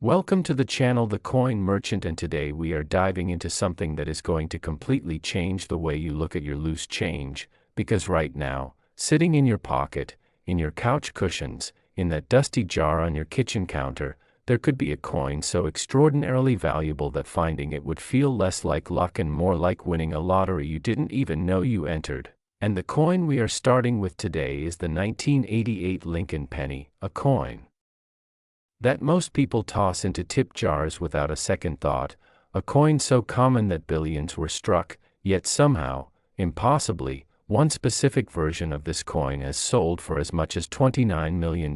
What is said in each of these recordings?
Welcome to the channel The Coin Merchant, and today we are diving into something that is going to completely change the way you look at your loose change, because right now, sitting in your pocket, in your couch cushions, in that dusty jar on your kitchen counter, there could be a coin so extraordinarily valuable that finding it would feel less like luck and more like winning a lottery you didn't even know you entered. And the coin we are starting with today is the 1988 Lincoln penny, a coin that most people toss into tip jars without a second thought, a coin so common that billions were struck, yet somehow, impossibly, one specific version of this coin has sold for as much as $29 million,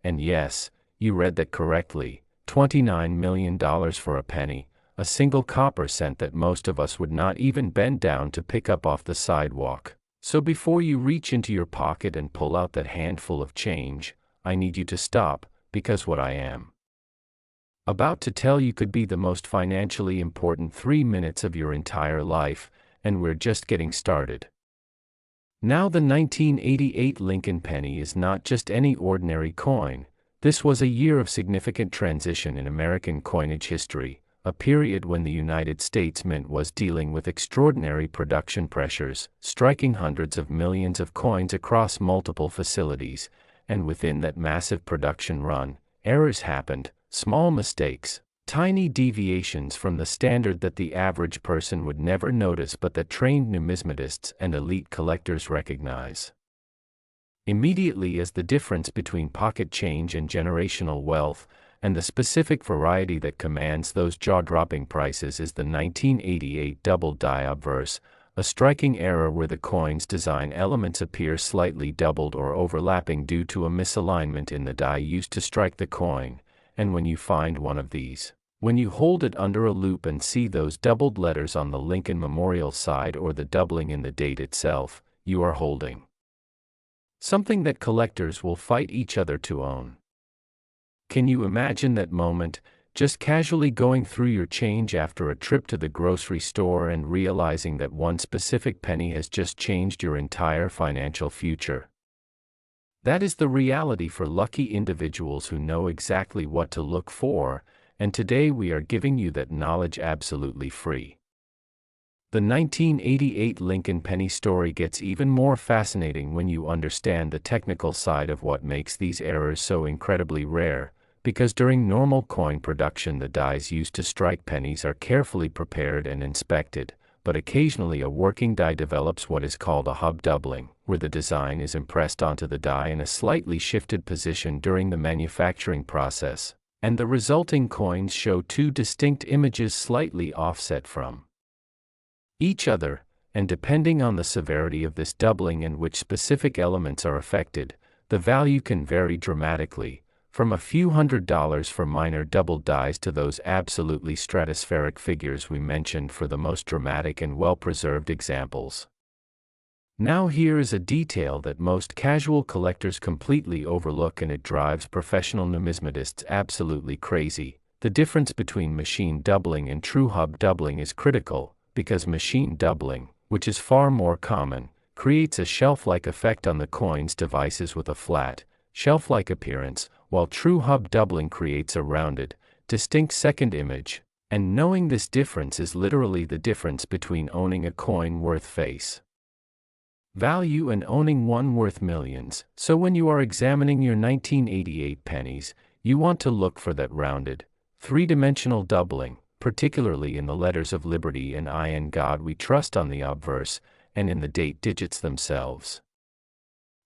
and yes, you read that correctly, $29 million for a penny, a single copper cent that most of us would not even bend down to pick up off the sidewalk. So before you reach into your pocket and pull out that handful of change, I need you to stop, because what I am about to tell you could be the most financially important 3 minutes of your entire life, and we're just getting started. Now, the 1988 Lincoln penny is not just any ordinary coin. This was a year of significant transition in American coinage history, a period when the United States Mint was dealing with extraordinary production pressures, striking hundreds of millions of coins across multiple facilities. And within that massive production run, errors happened, small mistakes, tiny deviations from the standard that the average person would never notice but that trained numismatists and elite collectors recognize immediately as the difference between pocket change and generational wealth, and the specific variety that commands those jaw-dropping prices is the 1988 double die obverse, a striking error where the coin's design elements appear slightly doubled or overlapping due to a misalignment in the die used to strike the coin. And when you find one of these, when you hold it under a loop and see those doubled letters on the Lincoln Memorial side or the doubling in the date itself, you are holding something that collectors will fight each other to own. Can you imagine that moment? Just casually going through your change after a trip to the grocery store and realizing that one specific penny has just changed your entire financial future. That is the reality for lucky individuals who know exactly what to look for, and today we are giving you that knowledge absolutely free. The 1988 Lincoln penny story gets even more fascinating when you understand the technical side of what makes these errors so incredibly rare. Because during normal coin production the dies used to strike pennies are carefully prepared and inspected, but occasionally a working die develops what is called a hub doubling, where the design is impressed onto the die in a slightly shifted position during the manufacturing process, and the resulting coins show two distinct images slightly offset from each other, and depending on the severity of this doubling and which specific elements are affected, the value can vary dramatically, from a few $100s for minor doubled dies to those absolutely stratospheric figures we mentioned for the most dramatic and well-preserved examples. Now here is a detail that most casual collectors completely overlook, and it drives professional numismatists absolutely crazy. The difference between machine doubling and true hub doubling is critical, because machine doubling, which is far more common, creates a shelf-like effect on the coin's devices with a flat, shelf-like appearance, while true hub doubling creates a rounded, distinct second image, and knowing this difference is literally the difference between owning a coin worth face value and owning one worth millions. So when you are examining your 1988 pennies, you want to look for that rounded, three-dimensional doubling, particularly in the letters of Liberty and I and God We Trust on the obverse, and in the date digits themselves.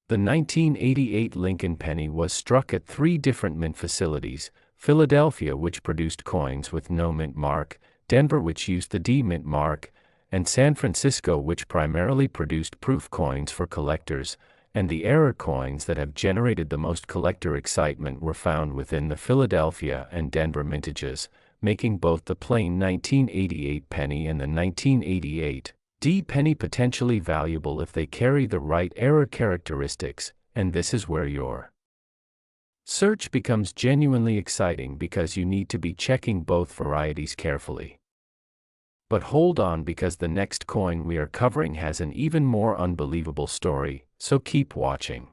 The 1988 Lincoln penny was struck at 3 different mint facilities: Philadelphia, which produced coins with no mint mark, Denver, which used the D mint mark, and San Francisco, which primarily produced proof coins for collectors. And the error coins that have generated the most collector excitement were found within the Philadelphia and Denver mintages, making both the plain 1988 penny and the 1988 D penny potentially valuable if they carry the right error characteristics, and this is where your search becomes genuinely exciting, because you need to be checking both varieties carefully. But hold on, because the next coin we are covering has an even more unbelievable story, so keep watching.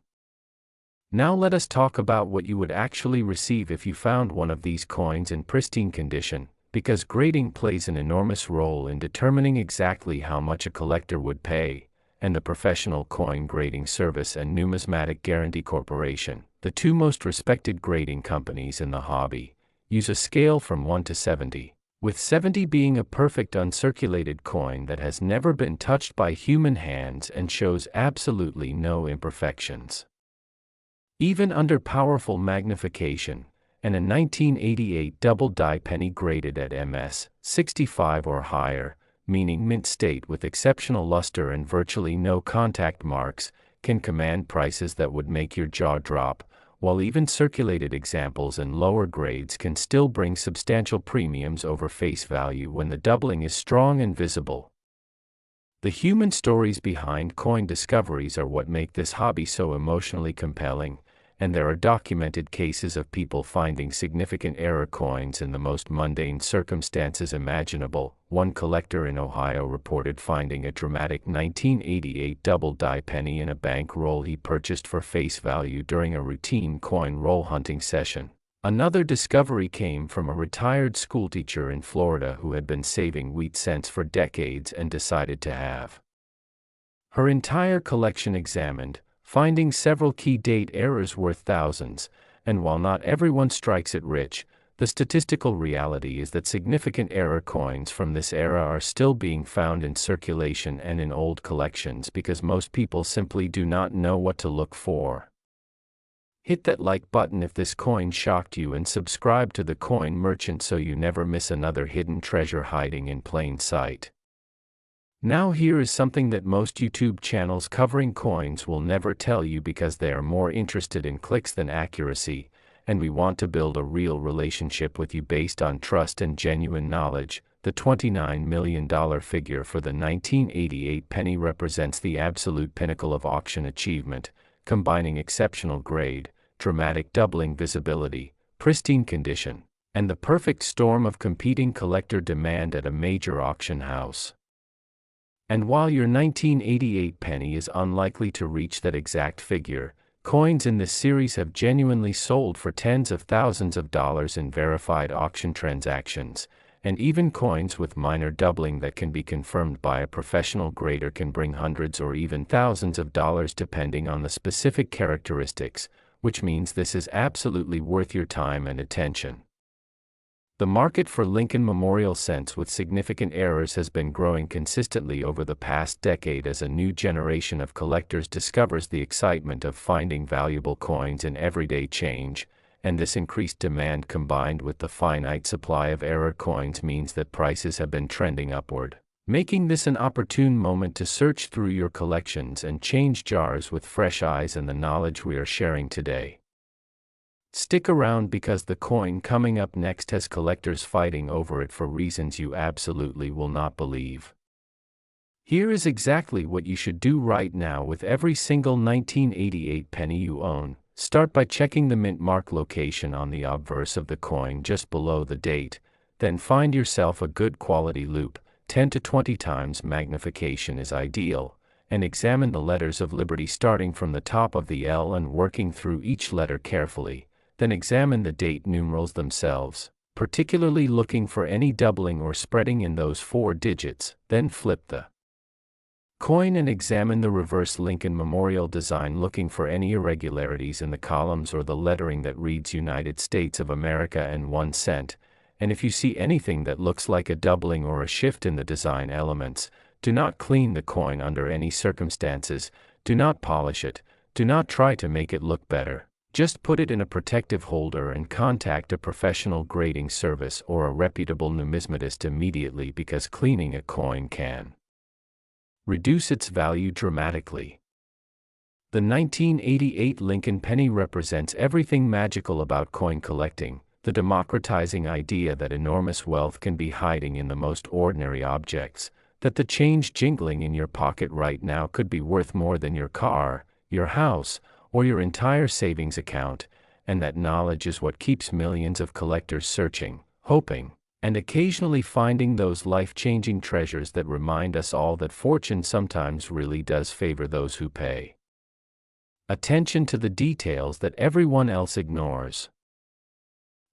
Now let us talk about what you would actually receive if you found one of these coins in pristine condition, because grading plays an enormous role in determining exactly how much a collector would pay, and the Professional Coin Grading Service and Numismatic Guarantee Corporation, the two most respected grading companies in the hobby, use a scale from 1 to 70, with 70 being a perfect uncirculated coin that has never been touched by human hands and shows absolutely no imperfections. Even under powerful magnification, and a 1988 double-die penny graded at MS 65 or higher, meaning mint state with exceptional luster and virtually no contact marks, can command prices that would make your jaw drop, while even circulated examples in lower grades can still bring substantial premiums over face value when the doubling is strong and visible. The human stories behind coin discoveries are what make this hobby so emotionally compelling, and there are documented cases of people finding significant error coins in the most mundane circumstances imaginable. One collector in Ohio reported finding a dramatic 1988 double-die penny in a bank roll he purchased for face value during a routine coin roll hunting session. Another discovery came from a retired schoolteacher in Florida who had been saving wheat cents for decades and decided to have her entire collection examined, finding several key date errors worth thousands, and while not everyone strikes it rich, the statistical reality is that significant error coins from this era are still being found in circulation and in old collections because most people simply do not know what to look for. Hit that like button if this coin shocked you and subscribe to the Coin Merchant so you never miss another hidden treasure hiding in plain sight. Now here is something that most YouTube channels covering coins will never tell you because they are more interested in clicks than accuracy, and we want to build a real relationship with you based on trust and genuine knowledge. The $29 million figure for the 1988 penny represents the absolute pinnacle of auction achievement, combining exceptional grade, dramatic doubling visibility, pristine condition, and the perfect storm of competing collector demand at a major auction house. And while your 1988 penny is unlikely to reach that exact figure, coins in this series have genuinely sold for tens of thousands of dollars in verified auction transactions, and even coins with minor doubling that can be confirmed by a professional grader can bring hundreds or even thousands of dollars depending on the specific characteristics, which means this is absolutely worth your time and attention. The market for Lincoln Memorial cents with significant errors has been growing consistently over the past decade as a new generation of collectors discovers the excitement of finding valuable coins in everyday change, and this increased demand combined with the finite supply of error coins means that prices have been trending upward, making this an opportune moment to search through your collections and change jars with fresh eyes and the knowledge we are sharing today. Stick around because the coin coming up next has collectors fighting over it for reasons you absolutely will not believe. Here is exactly what you should do right now with every single 1988 penny you own. Start by checking the mint mark location on the obverse of the coin just below the date, then find yourself a good quality loupe, 10 to 20 times magnification is ideal, and examine the letters of Liberty starting from the top of the L and working through each letter carefully, then examine the date numerals themselves, particularly looking for any doubling or spreading in those 4 digits, then flip the coin and examine the reverse Lincoln Memorial design looking for any irregularities in the columns or the lettering that reads United States of America and 1 cent, and if you see anything that looks like a doubling or a shift in the design elements, do not clean the coin under any circumstances, do not polish it, do not try to make it look better, just put it in a protective holder and contact a professional grading service or a reputable numismatist immediately because cleaning a coin can reduce its value dramatically. The 1988 Lincoln penny represents everything magical about coin collecting, the democratizing idea that enormous wealth can be hiding in the most ordinary objects, that the change jingling in your pocket right now could be worth more than your car, your house, or your entire savings account, and that knowledge is what keeps millions of collectors searching, hoping, and occasionally finding those life-changing treasures that remind us all that fortune sometimes really does favor those who pay. Attention to the details that everyone else ignores.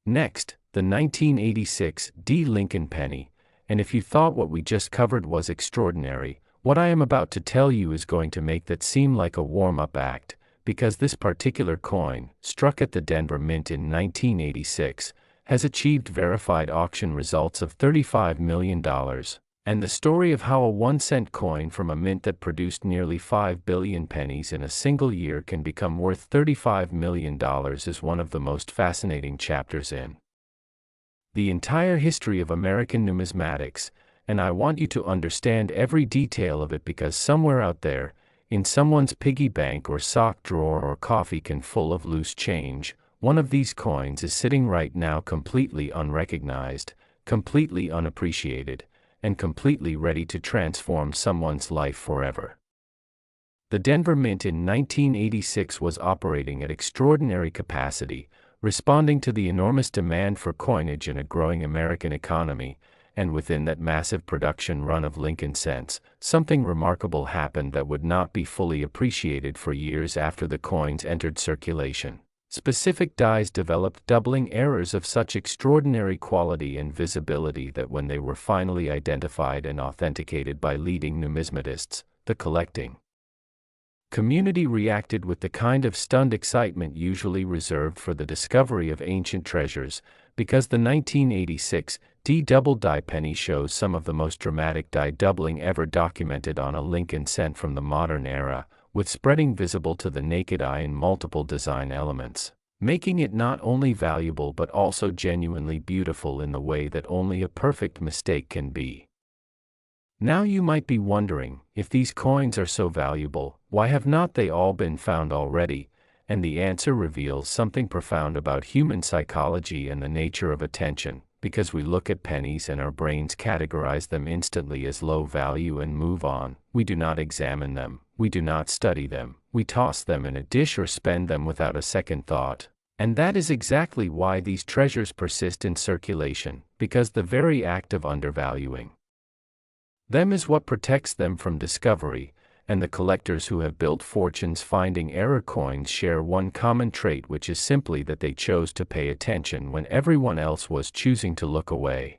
Next, the 1986 D. Lincoln penny, and if you thought what we just covered was extraordinary, what I am about to tell you is going to make that seem like a warm-up act, because this particular coin, struck at the Denver Mint in 1986, has achieved verified auction results of $35 million, and the story of how a 1-cent coin from a mint that produced nearly 5 billion pennies in a single year can become worth $35 million is one of the most fascinating chapters in the entire history of American numismatics, and I want you to understand every detail of it because somewhere out there, in someone's piggy bank or sock drawer or coffee can full of loose change, one of these coins is sitting right now completely unrecognized, completely unappreciated, and completely ready to transform someone's life forever. The Denver Mint in 1986 was operating at extraordinary capacity, responding to the enormous demand for coinage in a growing American economy, and within that massive production run of Lincoln cents, something remarkable happened that would not be fully appreciated for years after the coins entered circulation. Specific dies developed doubling errors of such extraordinary quality and visibility that when they were finally identified and authenticated by leading numismatists, the collecting community reacted with the kind of stunned excitement usually reserved for the discovery of ancient treasures, because the 1986 D double die penny shows some of the most dramatic die doubling ever documented on a Lincoln cent from the modern era, with spreading visible to the naked eye in multiple design elements, making it not only valuable but also genuinely beautiful in the way that only a perfect mistake can be. Now you might be wondering, if these coins are so valuable, why have not they all been found already? And the answer reveals something profound about human psychology and the nature of attention, because we look at pennies and our brains categorize them instantly as low value and move on. We do not examine them, we do not study them, we toss them in a dish or spend them without a second thought. And that is exactly why these treasures persist in circulation, because the very act of undervaluing them is what protects them from discovery, and the collectors who have built fortunes finding error coins share one common trait, which is simply that they chose to pay attention when everyone else was choosing to look away.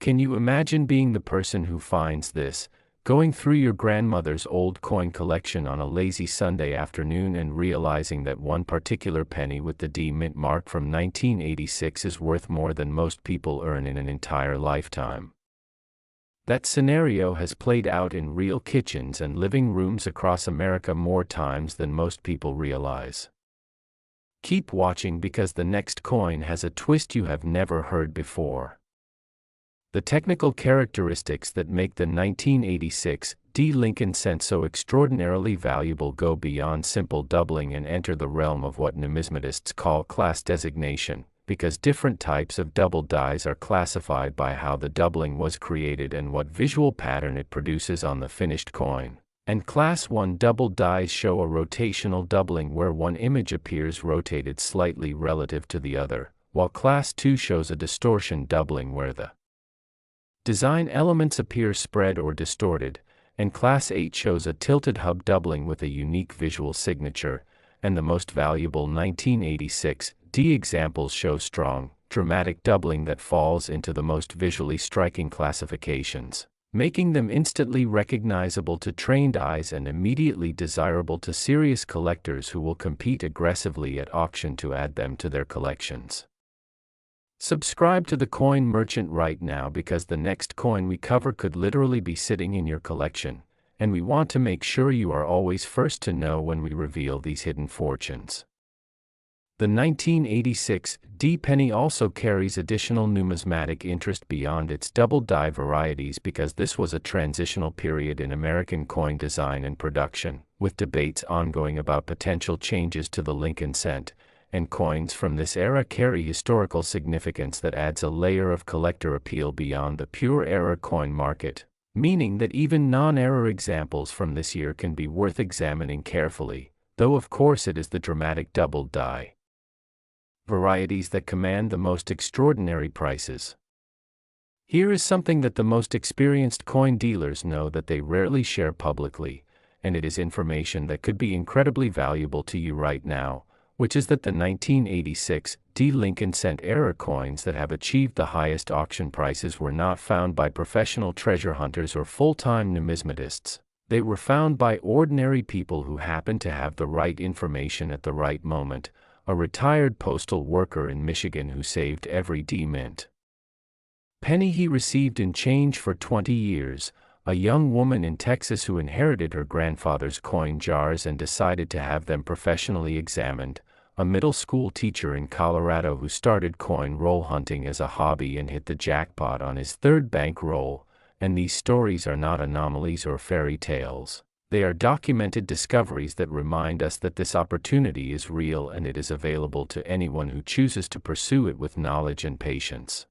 Can you imagine being the person who finds this, going through your grandmother's old coin collection on a lazy Sunday afternoon and realizing that one particular penny with the D mint mark from 1986 is worth more than most people earn in an entire lifetime? That scenario has played out in real kitchens and living rooms across America more times than most people realize. Keep watching because the next coin has a twist you have never heard before. The technical characteristics that make the 1986 D. Lincoln cent so extraordinarily valuable go beyond simple doubling and enter the realm of what numismatists call class designation, because different types of double dies are classified by how the doubling was created and what visual pattern it produces on the finished coin. And Class 1 double dies show a rotational doubling where one image appears rotated slightly relative to the other, while Class 2 shows a distortion doubling where the design elements appear spread or distorted, and Class 8 shows a tilted hub doubling with a unique visual signature, and the most valuable 1986 D examples show strong, dramatic doubling that falls into the most visually striking classifications, making them instantly recognizable to trained eyes and immediately desirable to serious collectors who will compete aggressively at auction to add them to their collections. Subscribe to the Coin Merchant right now because the next coin we cover could literally be sitting in your collection, and we want to make sure you are always first to know when we reveal these hidden fortunes. The 1986 D penny also carries additional numismatic interest beyond its double die varieties because this was a transitional period in American coin design and production, with debates ongoing about potential changes to the Lincoln cent, and coins from this era carry historical significance that adds a layer of collector appeal beyond the pure error coin market, meaning that even non-error examples from this year can be worth examining carefully, though of course it is the dramatic double die varieties that command the most extraordinary prices. Here is something that the most experienced coin dealers know that they rarely share publicly, and it is information that could be incredibly valuable to you right now, which is that the 1986 D. Lincoln cent era coins that have achieved the highest auction prices were not found by professional treasure hunters or full-time numismatists. They were found by ordinary people who happened to have the right information at the right moment, a retired postal worker in Michigan who saved every D mint penny he received in change for 20 years, a young woman in Texas who inherited her grandfather's coin jars and decided to have them professionally examined, a middle school teacher in Colorado who started coin roll hunting as a hobby and hit the jackpot on his third bank roll, and these stories are not anomalies or fairy tales. They are documented discoveries that remind us that this opportunity is real and it is available to anyone who chooses to pursue it with knowledge and patience.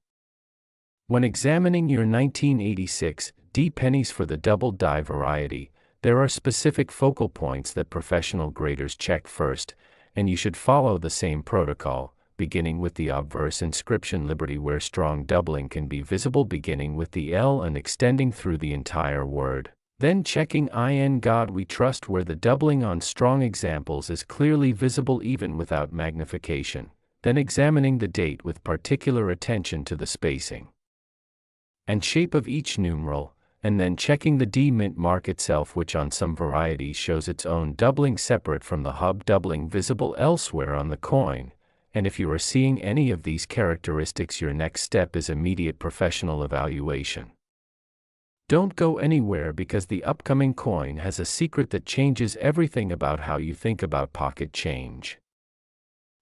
When examining your 1986 D pennies for the double die variety, there are specific focal points that professional graders check first, and you should follow the same protocol, beginning with the obverse inscription Liberty, where strong doubling can be visible beginning with the L and extending through the entire word. Then checking In God We Trust, where the doubling on strong examples is clearly visible even without magnification. Then examining the date with particular attention to the spacing and shape of each numeral, and then checking the D mint mark itself, which on some varieties shows its own doubling separate from the hub doubling visible elsewhere on the coin. And if you are seeing any of these characteristics, your next step is immediate professional evaluation. Don't go anywhere, because the upcoming coin has a secret that changes everything about how you think about pocket change.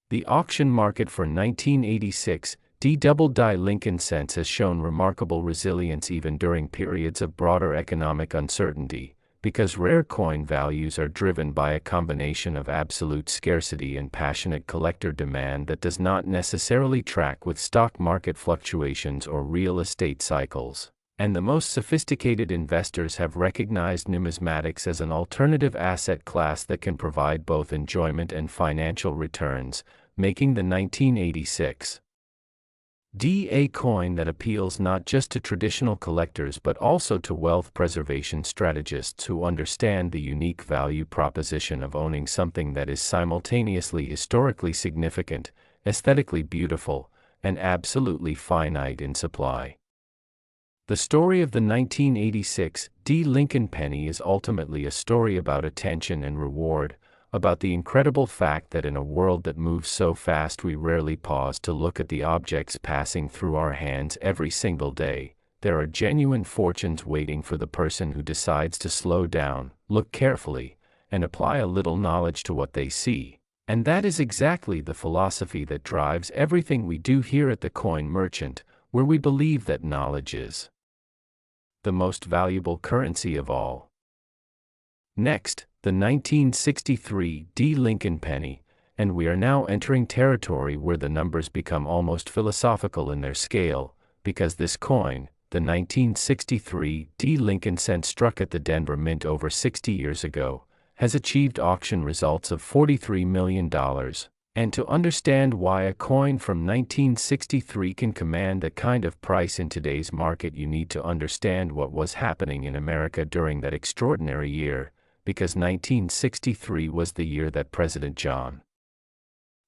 The auction market for 1986 D double die Lincoln cents has shown remarkable resilience even during periods of broader economic uncertainty, because rare coin values are driven by a combination of absolute scarcity and passionate collector demand that does not necessarily track with stock market fluctuations or real estate cycles. And the most sophisticated investors have recognized numismatics as an alternative asset class that can provide both enjoyment and financial returns, making the 1986 D a coin that appeals not just to traditional collectors but also to wealth preservation strategists who understand the unique value proposition of owning something that is simultaneously historically significant, aesthetically beautiful, and absolutely finite in supply. The story of the 1986 D. Lincoln penny is ultimately a story about attention and reward, about the incredible fact that in a world that moves so fast we rarely pause to look at the objects passing through our hands every single day. There are genuine fortunes waiting for the person who decides to slow down, look carefully, and apply a little knowledge to what they see. And that is exactly the philosophy that drives everything we do here at the Coin Merchant, where we believe that knowledge is the most valuable currency of all. Next, the 1963 D. Lincoln penny, and we are now entering territory where the numbers become almost philosophical in their scale, because this coin, the 1963 D. Lincoln cent struck at the Denver Mint over 60 years ago, has achieved auction results of $43 million. And to understand why a coin from 1963 can command that kind of price in today's market, you need to understand what was happening in America during that extraordinary year, because 1963 was the year that President John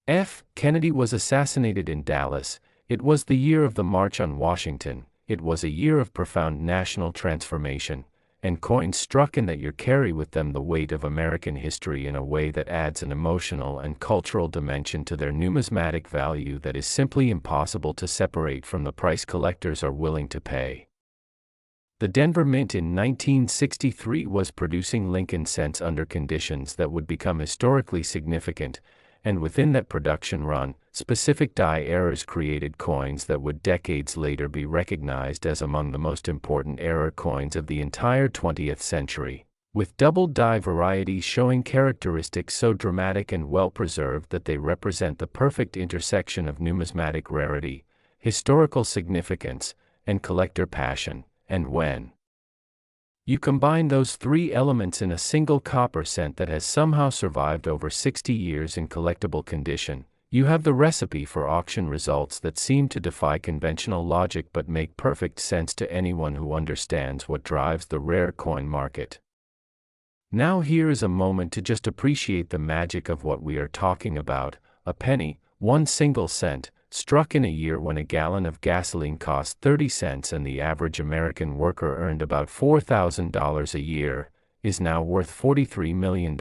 F. Kennedy was assassinated in Dallas. It was the year of the March on Washington. It was a year of profound national transformation, and coins struck in that year carry with them the weight of American history in a way that adds an emotional and cultural dimension to their numismatic value that is simply impossible to separate from the price collectors are willing to pay. The Denver Mint in 1963 was producing Lincoln cents under conditions that would become historically significant, and within that production run, specific die errors created coins that would decades later be recognized as among the most important error coins of the entire 20th century, with double die varieties showing characteristics so dramatic and well-preserved that they represent the perfect intersection of numismatic rarity, historical significance, and collector passion. And when you combine those three elements in a single copper cent that has somehow survived over 60 years in collectible condition, you have the recipe for auction results that seem to defy conventional logic but make perfect sense to anyone who understands what drives the rare coin market. Now here is a moment to just appreciate the magic of what we are talking about. A penny, 1 single cent, struck in a year when a gallon of gasoline cost 30 cents and the average American worker earned about $4,000 a year, is now worth $43 million,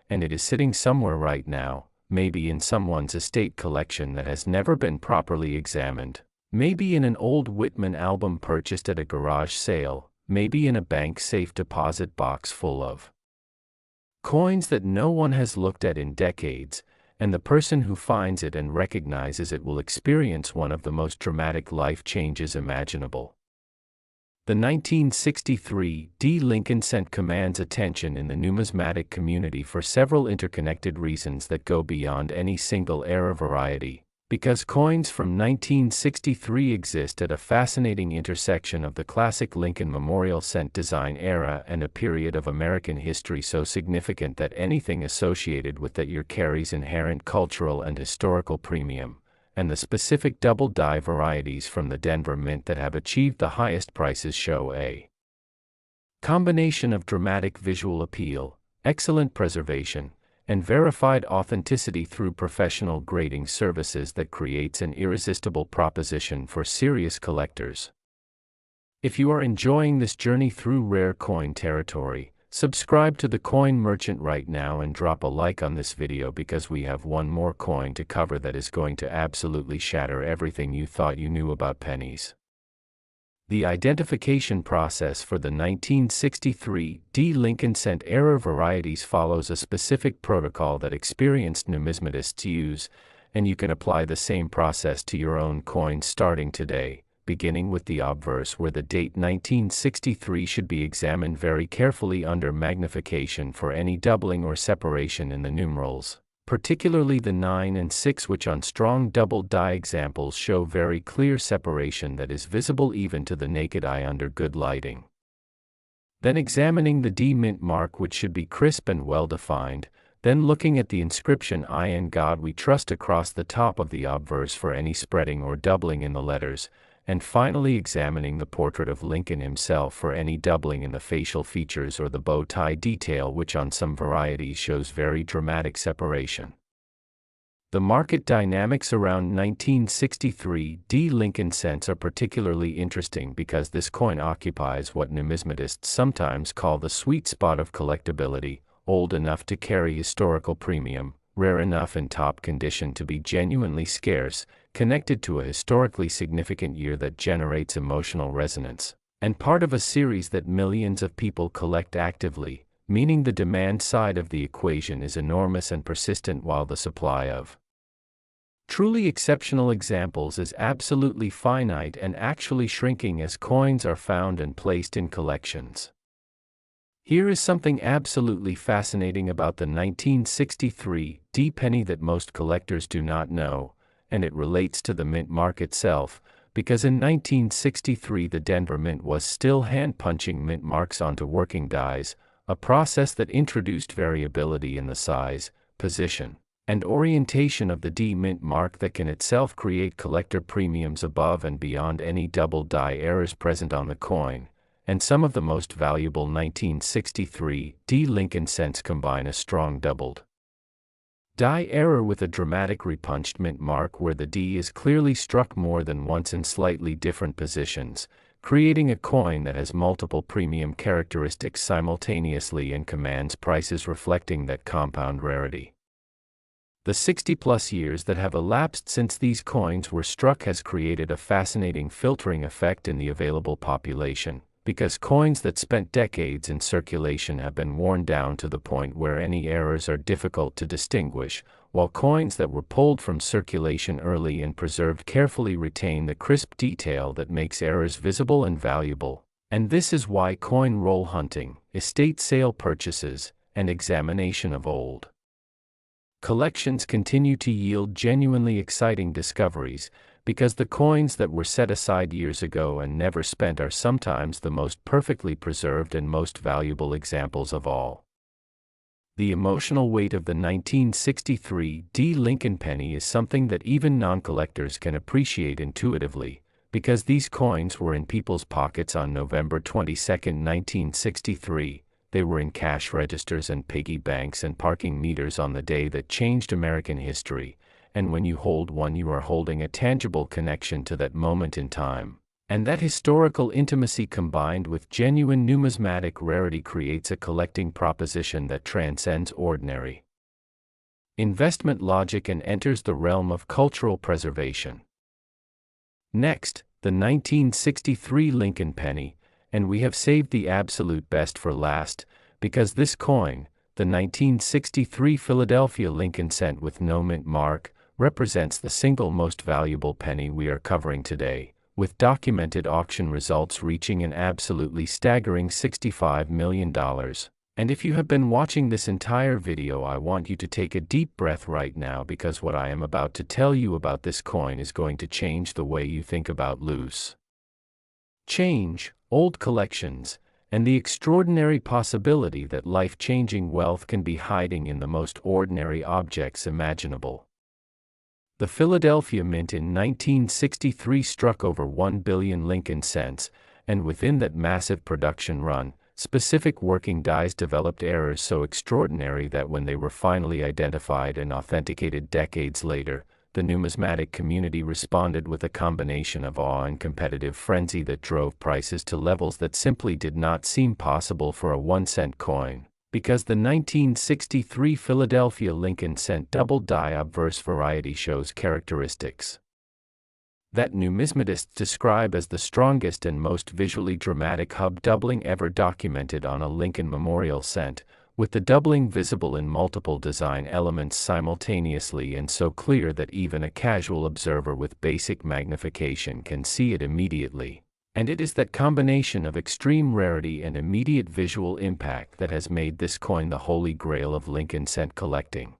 and it is sitting somewhere right now, maybe in someone's estate collection that has never been properly examined. Maybe in an old Whitman album purchased at a garage sale, maybe in a bank safe deposit box full of coins that no one has looked at in decades, and the person who finds it and recognizes it will experience one of the most dramatic life changes imaginable. The 1963 D. Lincoln cent commands attention in the numismatic community for several interconnected reasons that go beyond any single era variety, because coins from 1963 exist at a fascinating intersection of the classic Lincoln Memorial cent design era and a period of American history so significant that anything associated with that year carries inherent cultural and historical premium, and the specific double die varieties from the Denver Mint that have achieved the highest prices show a combination of dramatic visual appeal, excellent preservation, and verified authenticity through professional grading services that creates an irresistible proposition for serious collectors. If you are enjoying this journey through rare coin territory, subscribe to the Coin Merchant right now and drop a like on this video because we have one more coin to cover that is going to absolutely shatter everything you thought you knew about pennies. The identification process for the 1963 D. Lincoln cent era varieties follows a specific protocol that experienced numismatists use, and you can apply the same process to your own coins starting today, beginning with the obverse where the date 1963 should be examined very carefully under magnification for any doubling or separation in the numerals, particularly the 9 and 6, which on strong double die examples show very clear separation that is visible even to the naked eye under good lighting. Then examining the D mint mark, which should be crisp and well defined, then looking at the inscription "I in God We Trust" across the top of the obverse for any spreading or doubling in the letters, and finally examining the portrait of Lincoln himself for any doubling in the facial features or the bow tie detail, which on some varieties shows very dramatic separation. The market dynamics around 1963 D. Lincoln cents are particularly interesting because this coin occupies what numismatists sometimes call the sweet spot of collectability, old enough to carry historical premium, rare enough in top condition to be genuinely scarce, connected to a historically significant year that generates emotional resonance, and part of a series that millions of people collect actively, meaning the demand side of the equation is enormous and persistent while the supply of truly exceptional examples is absolutely finite and actually shrinking as coins are found and placed in collections. Here is something absolutely fascinating about the 1963 D penny that most collectors do not know, and it relates to the mint mark itself, because in 1963 the Denver Mint was still hand-punching mint marks onto working dies, a process that introduced variability in the size, position, and orientation of the D mint mark that can itself create collector premiums above and beyond any double die errors present on the coin, and some of the most valuable 1963 D. Lincoln cents combine a strong doubled die error with a dramatic repunched mint mark where the D is clearly struck more than once in slightly different positions, creating a coin that has multiple premium characteristics simultaneously and commands prices reflecting that compound rarity. The 60-plus years that have elapsed since these coins were struck has created a fascinating filtering effect in the available population, because coins that spent decades in circulation have been worn down to the point where any errors are difficult to distinguish, while coins that were pulled from circulation early and preserved carefully retain the crisp detail that makes errors visible and valuable. And this is why coin roll hunting, estate sale purchases, and examination of old collections continue to yield genuinely exciting discoveries, because the coins that were set aside years ago and never spent are sometimes the most perfectly preserved and most valuable examples of all. The emotional weight of the 1963 D. Lincoln penny is something that even non-collectors can appreciate intuitively, because these coins were in people's pockets on November 22, 1963, they were in cash registers and piggy banks and parking meters on the day that changed American history, and when you hold one you are holding a tangible connection to that moment in time. And that historical intimacy combined with genuine numismatic rarity creates a collecting proposition that transcends ordinary investment logic and enters the realm of cultural preservation. Next, the 1963 Lincoln penny, and we have saved the absolute best for last, because this coin, the 1963 Philadelphia Lincoln cent with no mint mark, represents the single most valuable penny we are covering today, with documented auction results reaching an absolutely staggering $65 million. And if you have been watching this entire video, I want you to take a deep breath right now, because what I am about to tell you about this coin is going to change the way you think about loose change, old collections, and the extraordinary possibility that life-changing wealth can be hiding in the most ordinary objects imaginable. The Philadelphia Mint in 1963 struck over 1 billion Lincoln cents, and within that massive production run, specific working dies developed errors so extraordinary that when they were finally identified and authenticated decades later, the numismatic community responded with a combination of awe and competitive frenzy that drove prices to levels that simply did not seem possible for a 1-cent coin. Because the 1963 Philadelphia Lincoln cent double-die obverse variety shows characteristics that numismatists describe as the strongest and most visually dramatic hub doubling ever documented on a Lincoln memorial cent, with the doubling visible in multiple design elements simultaneously and so clear that even a casual observer with basic magnification can see it immediately. And it is that combination of extreme rarity and immediate visual impact that has made this coin the holy grail of Lincoln cent collecting.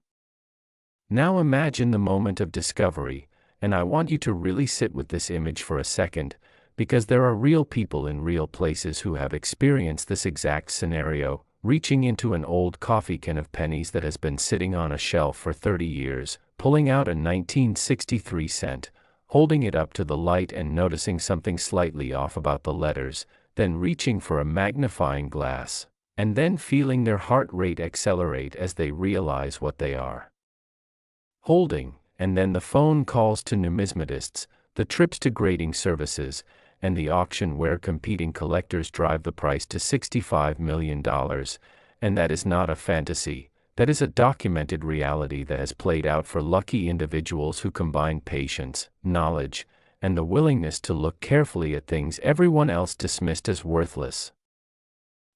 Now imagine the moment of discovery, and I want you to really sit with this image for a second, because there are real people in real places who have experienced this exact scenario, reaching into an old coffee can of pennies that has been sitting on a shelf for 30 years, pulling out a 1963 cent, holding it up to the light and noticing something slightly off about the letters, then reaching for a magnifying glass, and then feeling their heart rate accelerate as they realize what they are holding, and then the phone calls to numismatists, the trips to grading services, and the auction where competing collectors drive the price to $65 million, and that is not a fantasy. That is a documented reality that has played out for lucky individuals who combine patience, knowledge, and the willingness to look carefully at things everyone else dismissed as worthless.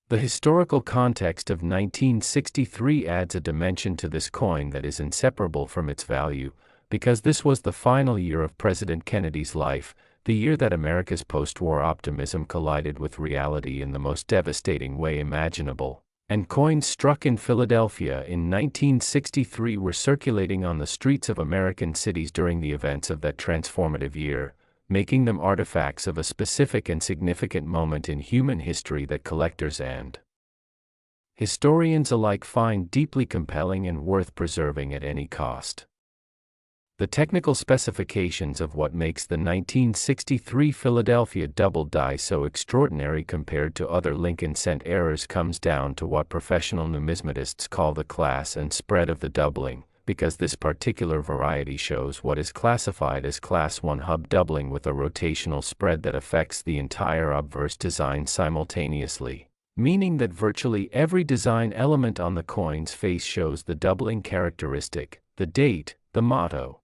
The historical context of 1963 adds a dimension to this coin that is inseparable from its value, because this was the final year of President Kennedy's life, the year that America's post-war optimism collided with reality in the most devastating way imaginable. And coins struck in Philadelphia in 1963 were circulating on the streets of American cities during the events of that transformative year, making them artifacts of a specific and significant moment in human history that collectors and historians alike find deeply compelling and worth preserving at any cost. The technical specifications of what makes the 1963 Philadelphia double die so extraordinary compared to other Lincoln cent errors comes down to what professional numismatists call the class and spread of the doubling, because this particular variety shows what is classified as Class 1 hub doubling with a rotational spread that affects the entire obverse design simultaneously, meaning that virtually every design element on the coin's face shows the doubling characteristic, the date, the motto,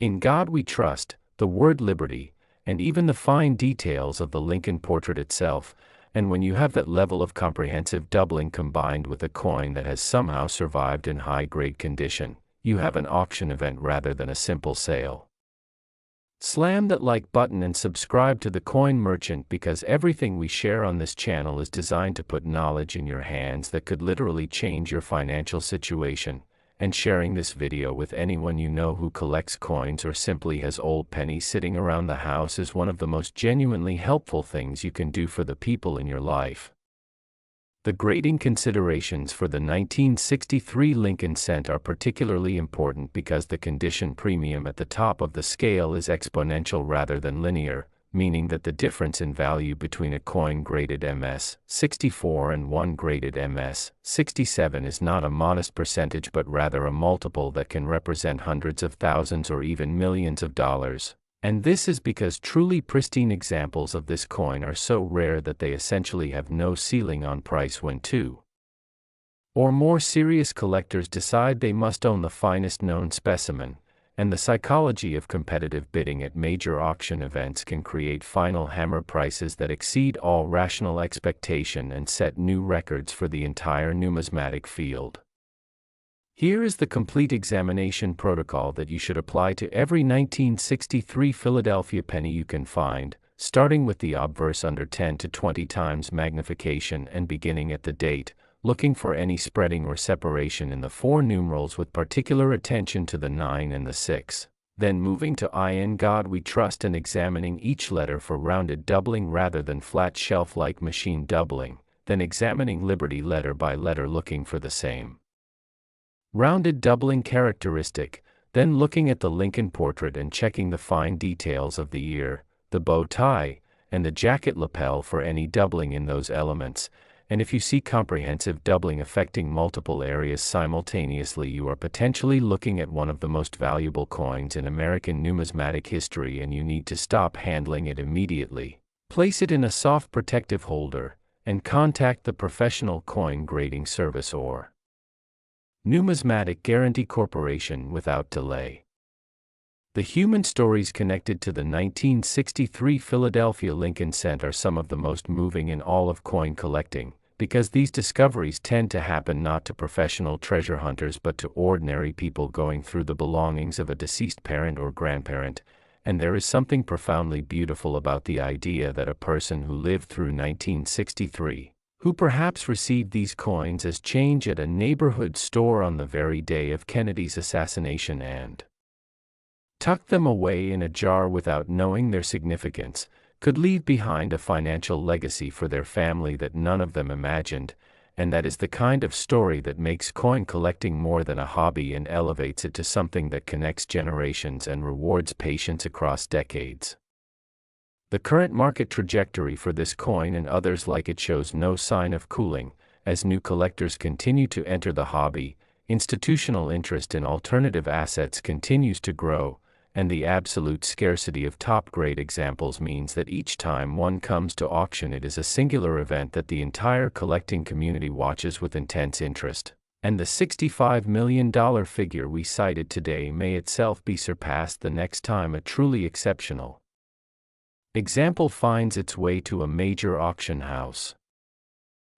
"In God We Trust," the word liberty, and even the fine details of the Lincoln portrait itself. And when you have that level of comprehensive doubling combined with a coin that has somehow survived in high-grade condition, you have an auction event rather than a simple sale. Slam that like button and subscribe to the Coin Merchant, because everything we share on this channel is designed to put knowledge in your hands that could literally change your financial situation. And sharing this video with anyone you know who collects coins or simply has old pennies sitting around the house is one of the most genuinely helpful things you can do for the people in your life. The grading considerations for the 1963 Lincoln cent are particularly important because the condition premium at the top of the scale is exponential rather than linear, meaning that the difference in value between a coin graded MS-64 and one graded MS-67 is not a modest percentage but rather a multiple that can represent hundreds of thousands or even millions of dollars. And this is because truly pristine examples of this coin are so rare that they essentially have no ceiling on price when two or more serious collectors decide they must own the finest known specimen, and the psychology of competitive bidding at major auction events can create final hammer prices that exceed all rational expectation and set new records for the entire numismatic field. Here is the complete examination protocol that you should apply to every 1963 Philadelphia penny you can find, starting with the obverse under 10 to 20 times magnification and beginning at the date, looking for any spreading or separation in the four numerals with particular attention to the 9 and the 6. Then moving to In God We Trust and examining each letter for rounded doubling rather than flat shelf-like machine doubling, then examining Liberty letter by letter looking for the same rounded doubling characteristic, then looking at the Lincoln portrait and checking the fine details of the ear, the bow tie, and the jacket lapel for any doubling in those elements. And if you see comprehensive doubling affecting multiple areas simultaneously, you are potentially looking at one of the most valuable coins in American numismatic history and you need to stop handling it immediately. Place it in a soft protective holder, and contact the professional coin grading service or Numismatic Guarantee Corporation without delay. The human stories connected to the 1963 Philadelphia Lincoln cent are some of the most moving in all of coin collecting, because these discoveries tend to happen not to professional treasure hunters but to ordinary people going through the belongings of a deceased parent or grandparent, and there is something profoundly beautiful about the idea that a person who lived through 1963, who perhaps received these coins as change at a neighborhood store on the very day of Kennedy's assassination and tucked them away in a jar without knowing their significance, could leave behind a financial legacy for their family that none of them imagined, and that is the kind of story that makes coin collecting more than a hobby and elevates it to something that connects generations and rewards patience across decades. The current market trajectory for this coin and others like it shows no sign of cooling, as new collectors continue to enter the hobby, institutional interest in alternative assets continues to grow, and the absolute scarcity of top-grade examples means that each time one comes to auction it is a singular event that the entire collecting community watches with intense interest, and the $65 million figure we cited today may itself be surpassed the next time a truly exceptional example finds its way to a major auction house.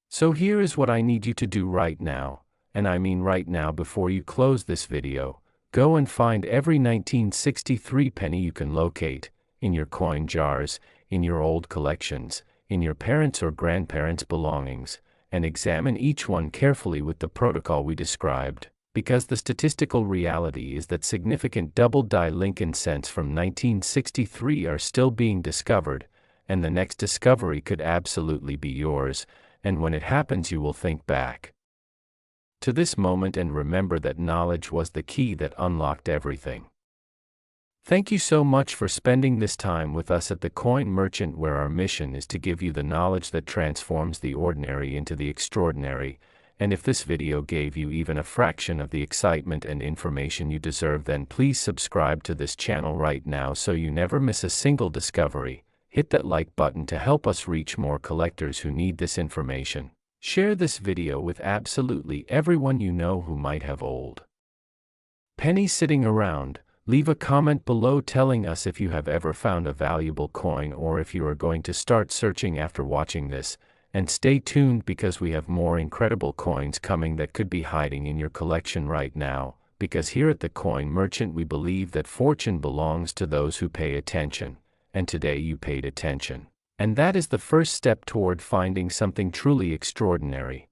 So here is what I need you to do right now, and I mean right now before you close this video. Go and find every 1963 penny you can locate, in your coin jars, in your old collections, in your parents' or grandparents' belongings, and examine each one carefully with the protocol we described, because the statistical reality is that significant double-die Lincoln cents from 1963 are still being discovered, and the next discovery could absolutely be yours, and when it happens you will think back to this moment and remember that knowledge was the key that unlocked everything. Thank you so much for spending this time with us at the Coin Merchant, where our mission is to give you the knowledge that transforms the ordinary into the extraordinary, and if this video gave you even a fraction of the excitement and information you deserve, then please subscribe to this channel right now so you never miss a single discovery. Hit that like button to help us reach more collectors who need this information. Share this video with absolutely everyone you know who might have old pennies sitting around. Leave a comment below telling us if you have ever found a valuable coin or if you are going to start searching after watching this. And stay tuned because we have more incredible coins coming that could be hiding in your collection right now, because here at the Coin Merchant we believe that fortune belongs to those who pay attention, and today you paid attention. And that is the first step toward finding something truly extraordinary.